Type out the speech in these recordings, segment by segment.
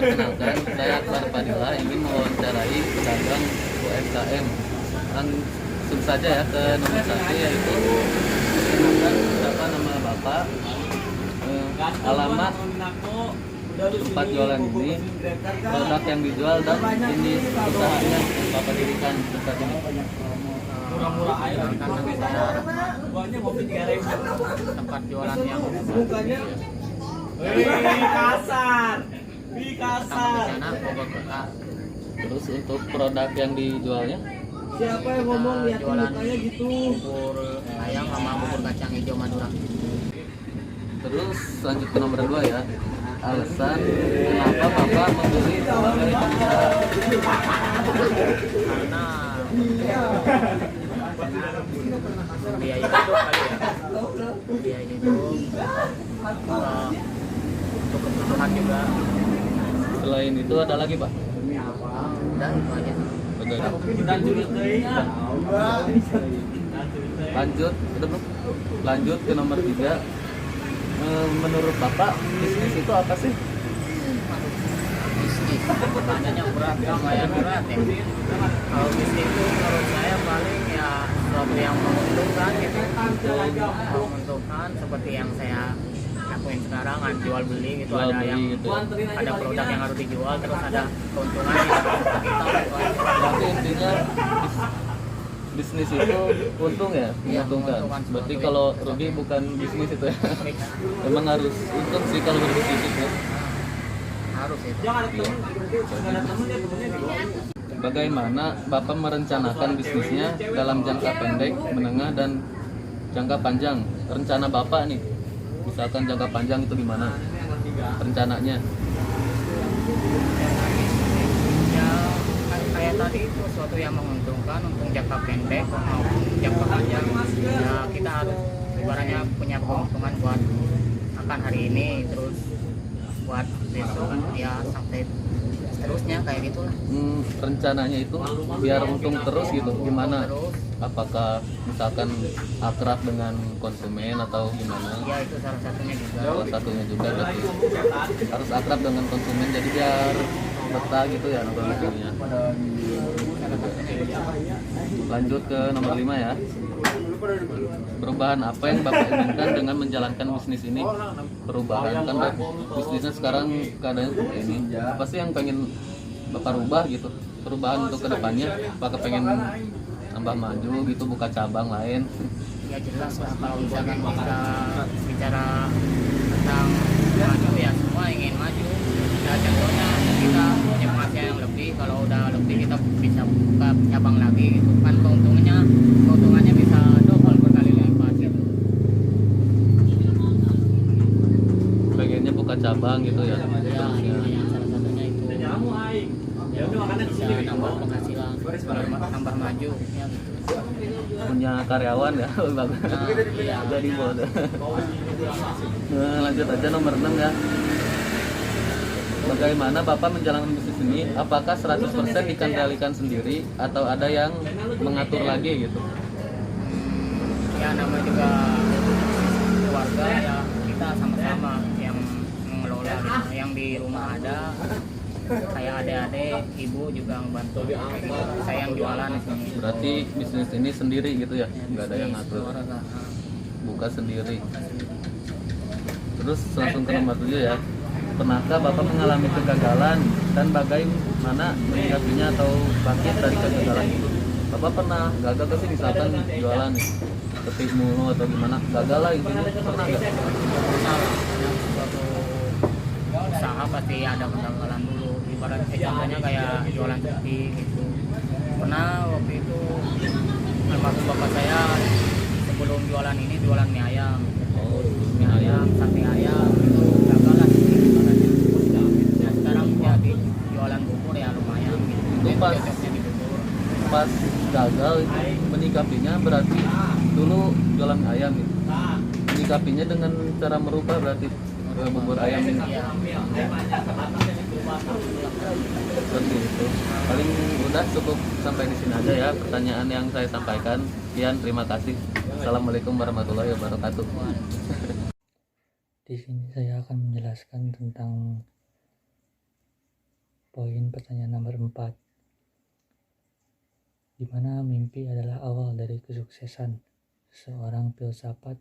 Perkenalkan, saya Akbar Padilla ingin mewawancarai pedagang UMKM. Langsung saja ya ke nomor 1, yaitu perkenalkan siapa nama Bapak, alamat tempat jualan ini, produk yang dijual, dan ini usahanya yang Bapak dirikan tempat ini. Murah-murah air karena tempat jualan yang kasar. Terus untuk produk yang dijualnya, Siapa yang ngomong lihat mukanya gitu? Bubur ayam sama bubur kacang hijau Madura. terus lanjut ke nomor 2 ya. Alasan kenapa Bapak membeli produk dari pengusaha? Karena biaya hidup kali ya. Biaya hidup untuk kebutuhan juga. Selain itu ada lagi Pak? Dan itu aja. Lanjut, udah belum? Lanjut ke nomor 3. Menurut Bapak, bisnis itu apa sih? Bisnis pertanyaannya berat, lumayan berat ya. Kalau bisnis itu menurut saya paling ya sesuatu yang menguntungkan gitu. Menguntungkan seperti yang saya lakuin sekarang kan, jual beli gitu. Jual Ada beli yang gitu. ada produk yang harus dijual, terus ada keuntungan yang kita gitu aja. Berarti intinya bisnis itu untung ya, Iya, menguntungkan. menguntungkan. Berarti kalau rugi bukan bisnis itu ya. Emang harus untung sih kalau berbisnis ya. Harus itu. Bagaimana Bapak merencanakan bisnisnya dalam jangka pendek, menengah, dan jangka panjang? Rencana Bapak nih, misalkan jangka panjang itu gimana rencananya? Ya kayak tadi itu sesuatu yang menguntungkan untuk jangka pendek maupun jangka panjang. Ya kita harus ibaratnya punya keuntungan buat makan hari ini, terus buat besok ya sampai seterusnya kayak gitulah. Rencananya itu biar untung terus gitu, gimana? Terus Apakah misalkan akrab dengan konsumen atau gimana? ya itu salah satunya juga. Salah satunya juga berarti harus akrab dengan konsumen, jadi biar betah gitu ya nomornya. Lanjut ke nomor 5 ya. Perubahan apa yang Bapak inginkan dengan menjalankan bisnis ini? Perubahan kan bisnisnya sekarang keadaan seperti ini. Apa sih yang pengen Bapak rubah gitu? Perubahan untuk kedepannya? Apakah pengen tambah maju gitu, buka cabang lain? Ya jelas lah kalau misalkan kita bicara tentang maju ya semua ingin maju. Ya contohnya kita punya penghasilan yang lebih, kalau udah lebih kita bisa buka cabang lagi gitu kan, keuntungannya bisa double berkali lipat gitu. Pengennya buka cabang gitu ya? Ya yang salah satunya itu bisa nambah penghasilan, nambah maju ya gitu. Punya karyawan ya? Bagus. Iya. Jadi bodoh. Nah, lanjut aja nomor 6 ya. Bagaimana Bapak menjalankan bisnis ini? Apakah 100% dikendalikan sendiri atau ada yang mengatur lagi gitu? Ya nama juga keluarga ya, kita sama-sama yang mengelola gitu. Yang di rumah ada kayak adik-adik, ibu juga membantu. Saya yang jualan di sini. Berarti bisnis ini sendiri gitu ya? Nggak ada yang ngatur? Keluarga. Buka sendiri. Terus langsung ke nomor 7 ya. Pernahkah Bapak mengalami kegagalan dan bagaimana menyikapinya atau bangkit dari kegagalan itu? Bapak pernah gagal gak sih misalkan jualan nih? Ketik mulu atau gimana? Gagal lah intinya, pernah nggak? Yang suatu usaha pasti ada kegagalan dulu. Ibaratnya contohnya kayak jualan sepi gitu. Pernah waktu itu almarhum bapak saya sebelum jualan ini jualan mie ayam. Mie ayam, sate ayam itu gagal lah ibaratnya. Ya sekarang jadi jualan bubur ya lumayan gitu. Itu pas Cocoknya di bubur. pas gagal itu menyikapinya berarti dulu jualan mie ayam gitu. Menyikapinya dengan cara merubah berarti bubur ayam ini. Seperti itu. Paling udah cukup sampai di sini aja ya pertanyaan yang saya sampaikan. Sekian, terima kasih. Assalamualaikum warahmatullahi wabarakatuh. Di sini saya akan menjelaskan tentang poin pertanyaan nomor 4. Di mana mimpi adalah awal dari kesuksesan. Seorang filsafat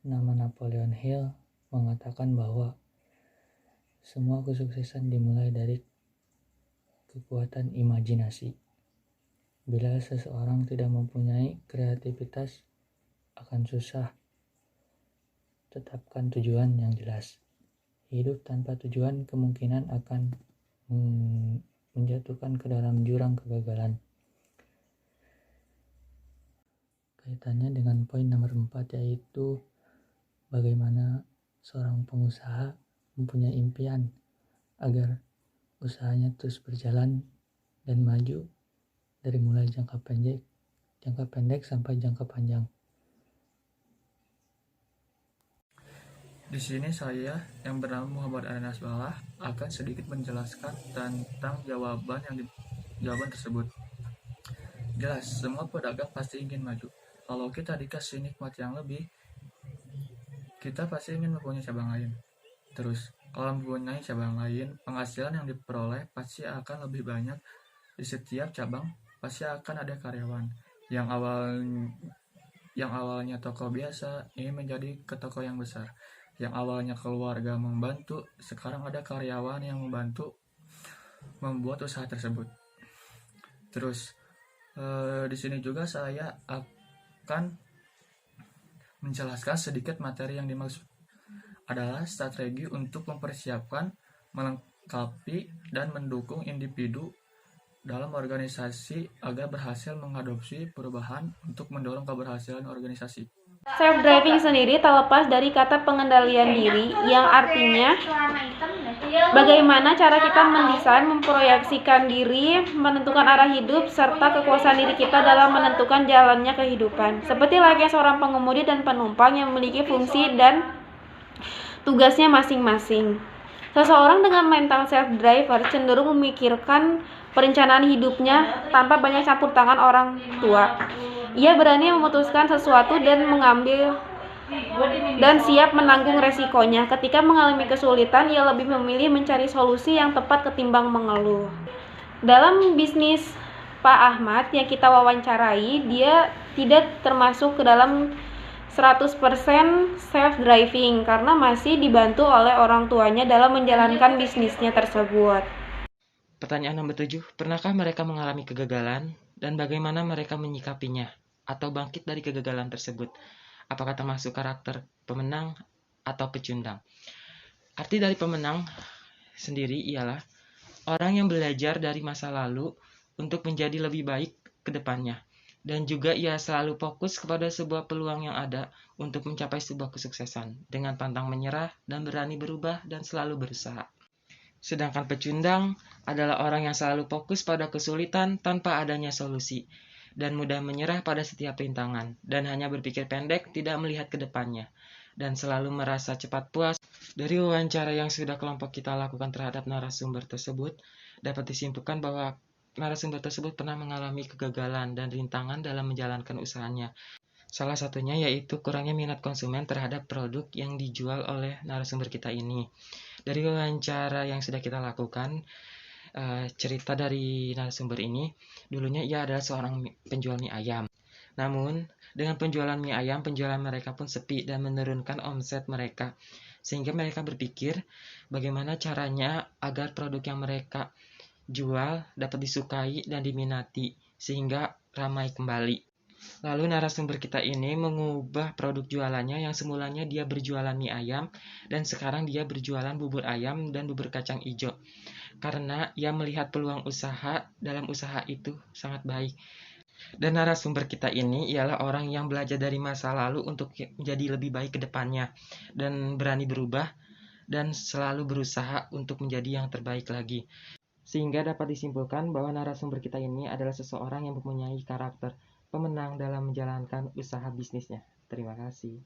nama Napoleon Hill mengatakan bahwa semua kesuksesan dimulai dari kekuatan imajinasi. Bila seseorang tidak mempunyai kreativitas, akan susah tetapkan tujuan yang jelas. Hidup tanpa tujuan kemungkinan akan menjatuhkan ke dalam jurang kegagalan. Kaitannya dengan poin nomor 4, yaitu bagaimana seorang pengusaha mempunyai impian agar usahanya terus berjalan dan maju dari mulai jangka pendek sampai jangka panjang. Di sini saya yang bernama Muhammad Anas Balah akan sedikit menjelaskan tentang jawaban tersebut. Jelas, semua pedagang pasti ingin maju. Kalau kita dikasih nikmat yang lebih, kita pasti ingin mempunyai cabang lain. Terus, kalau mempunyai cabang lain, penghasilan yang diperoleh pasti akan lebih banyak. Di setiap cabang pasti akan ada karyawan yang awalnya toko biasa ini menjadi ke toko yang besar. Yang awalnya keluarga membantu, sekarang ada karyawan yang membantu membuat usaha tersebut. Terus di sini juga saya akan menjelaskan sedikit materi yang dimaksud adalah strategi untuk mempersiapkan, melengkapi, dan mendukung individu dalam organisasi agar berhasil mengadopsi perubahan untuk mendorong keberhasilan organisasi. Self-driving sendiri tak lepas dari kata pengendalian diri, yang artinya bagaimana cara kita mendesain, memproyeksikan diri, menentukan arah hidup, serta kekuasaan diri kita dalam menentukan jalannya kehidupan. Seperti layaknya seorang pengemudi dan penumpang yang memiliki fungsi dan tugasnya masing-masing. Seseorang dengan mental self-driver cenderung memikirkan perencanaan hidupnya tanpa banyak campur tangan orang tua. Ia berani memutuskan sesuatu dan siap menanggung resikonya. Ketika mengalami kesulitan, ia lebih memilih mencari solusi yang tepat ketimbang mengeluh. Dalam bisnis Pak Ahmad yang kita wawancarai, dia tidak termasuk ke dalam 100% self-driving karena masih dibantu oleh orang tuanya dalam menjalankan bisnisnya tersebut. Pertanyaan nomor 7, pernahkah mereka mengalami kegagalan dan bagaimana mereka menyikapinya atau bangkit dari kegagalan tersebut? Apakah termasuk karakter pemenang atau pecundang? Arti dari pemenang sendiri ialah orang yang belajar dari masa lalu untuk menjadi lebih baik ke depannya. Dan juga ia selalu fokus kepada sebuah peluang yang ada untuk mencapai sebuah kesuksesan dengan pantang menyerah dan berani berubah dan selalu berusaha. Sedangkan pecundang adalah orang yang selalu fokus pada kesulitan tanpa adanya solusi dan mudah menyerah pada setiap rintangan dan hanya berpikir pendek, tidak melihat ke depannya dan selalu merasa cepat puas. Dari wawancara yang sudah kelompok kita lakukan terhadap narasumber tersebut, dapat disimpulkan bahwa narasumber tersebut pernah mengalami kegagalan dan rintangan dalam menjalankan usahanya. Salah satunya yaitu kurangnya minat konsumen terhadap produk yang dijual oleh narasumber kita ini. Dari wawancara yang sudah kita lakukan, cerita dari narasumber ini, dulunya ia adalah seorang penjual mie ayam. Namun, dengan penjualan mie ayam, penjualan mereka pun sepi dan menurunkan omset mereka. Sehingga mereka berpikir bagaimana caranya agar produk yang mereka jual dapat disukai dan diminati sehingga ramai kembali. Lalu narasumber kita ini mengubah produk jualannya yang semulanya dia berjualan mie ayam dan sekarang dia berjualan bubur ayam dan bubur kacang hijau. Karena ia melihat peluang usaha dalam usaha itu sangat baik. Dan narasumber kita ini ialah orang yang belajar dari masa lalu untuk menjadi lebih baik ke depannya dan berani berubah dan selalu berusaha untuk menjadi yang terbaik lagi. Sehingga dapat disimpulkan bahwa narasumber kita ini adalah seseorang yang mempunyai karakter pemenang dalam menjalankan usaha bisnisnya. Terima kasih.